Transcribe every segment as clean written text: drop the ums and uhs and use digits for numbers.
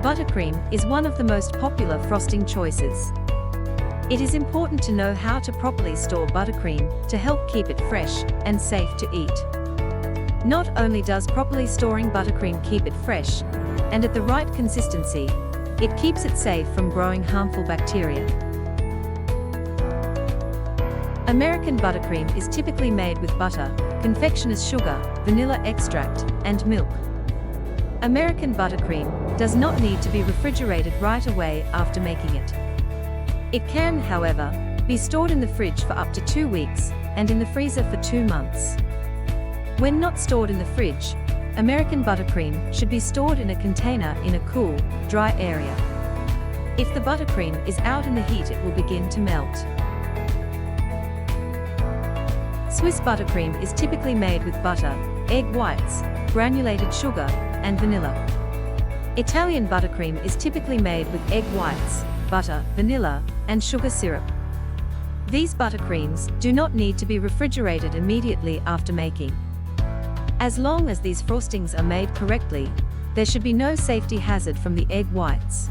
Buttercream is one of the most popular frosting choices. It is important to know how to properly store buttercream to help keep it fresh and safe to eat. Not only does properly storing buttercream keep it fresh and at the right consistency, it keeps it safe from growing harmful bacteria. American buttercream is typically made with butter, confectioner's sugar, vanilla extract, and milk. American buttercream does not need to be refrigerated right away after making it. It can, however, be stored in the fridge for up to 2 weeks and in the freezer for 2 months. When not stored in the fridge, American buttercream should be stored in a container in a cool, dry area. If the buttercream is out in the heat, it will begin to melt. Swiss buttercream is typically made with butter, egg whites, granulated sugar, and vanilla. Italian buttercream is typically made with egg whites, butter, vanilla, and sugar syrup. These buttercreams do not need to be refrigerated immediately after making. As long as these frostings are made correctly, there should be no safety hazard from the egg whites.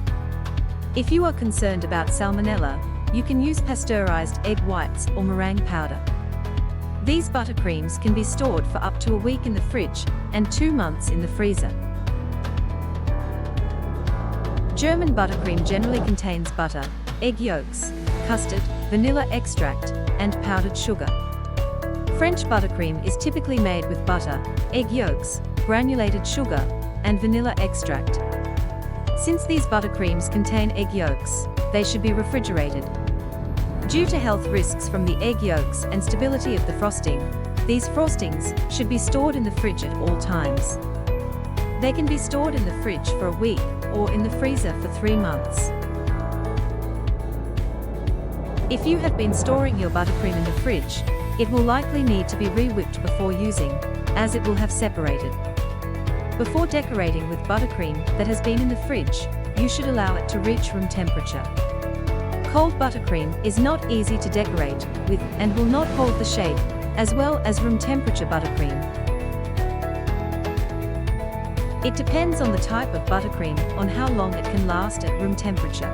If you are concerned about salmonella, you can use pasteurized egg whites or meringue powder. These buttercreams can be stored for up to a week in the fridge and 2 months in the freezer. German buttercream generally contains butter, egg yolks, custard, vanilla extract, and powdered sugar. French buttercream is typically made with butter, egg yolks, granulated sugar, and vanilla extract. Since these buttercreams contain egg yolks, they should be refrigerated. Due to health risks from the egg yolks and stability of the frosting, these frostings should be stored in the fridge at all times. They can be stored in the fridge for a week or in the freezer for 3 months. If you have been storing your buttercream in the fridge, it will likely need to be re-whipped before using, as it will have separated. Before decorating with buttercream that has been in the fridge, you should allow it to reach room temperature. Cold buttercream is not easy to decorate with and will not hold the shape, as well as room temperature buttercream. It depends on the type of buttercream on how long it can last at room temperature.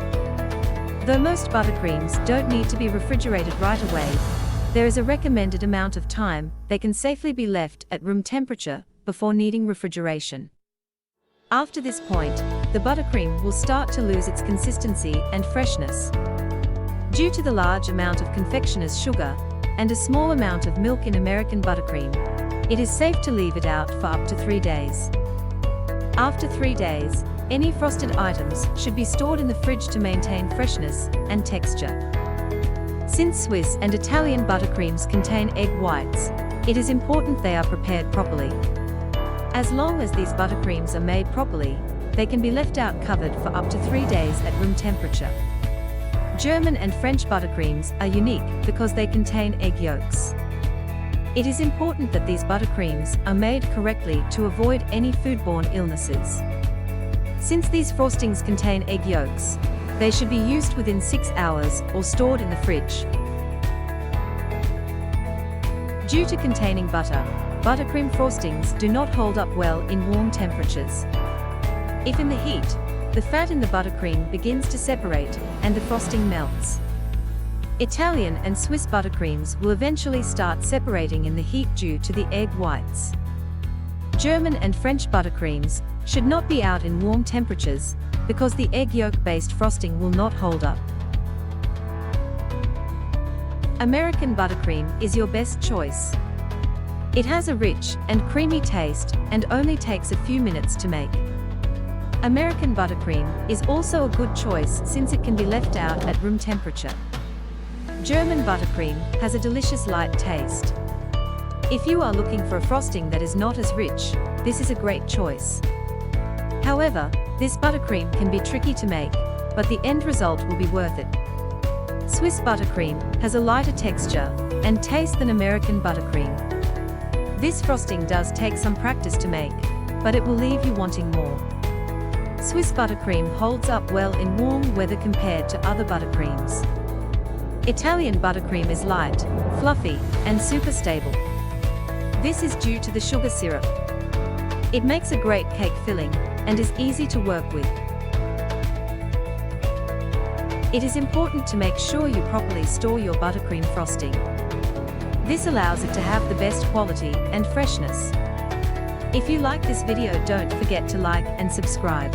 Though most buttercreams don't need to be refrigerated right away, there is a recommended amount of time they can safely be left at room temperature before needing refrigeration. After this point, the buttercream will start to lose its consistency and freshness. Due to the large amount of confectioner's sugar and a small amount of milk in American buttercream, it is safe to leave it out for up to 3 days. After 3 days, any frosted items should be stored in the fridge to maintain freshness and texture. Since Swiss and Italian buttercreams contain egg whites, it is important they are prepared properly. As long as these buttercreams are made properly, they can be left out covered for up to 3 days at room temperature. German and French buttercreams are unique because they contain egg yolks. It is important that these buttercreams are made correctly to avoid any foodborne illnesses. Since these frostings contain egg yolks, they should be used within 6 hours or stored in the fridge. Due to containing butter, buttercream frostings do not hold up well in warm temperatures. If in the heat, the fat in the buttercream begins to separate and the frosting melts. Italian and Swiss buttercreams will eventually start separating in the heat due to the egg whites. German and French buttercreams should not be out in warm temperatures because the egg yolk-based frosting will not hold up. American buttercream is your best choice. It has a rich and creamy taste and only takes a few minutes to make. American buttercream is also a good choice since it can be left out at room temperature. German buttercream has a delicious light taste. If you are looking for a frosting that is not as rich, this is a great choice. However, this buttercream can be tricky to make, but the end result will be worth it. Swiss buttercream has a lighter texture and taste than American buttercream. This frosting does take some practice to make, but it will leave you wanting more. Swiss buttercream holds up well in warm weather compared to other buttercreams. Italian buttercream is light, fluffy, and super stable. This is due to the sugar syrup. It makes a great cake filling and is easy to work with. It is important to make sure you properly store your buttercream frosting. This allows it to have the best quality and freshness. If you like this video, don't forget to like and subscribe.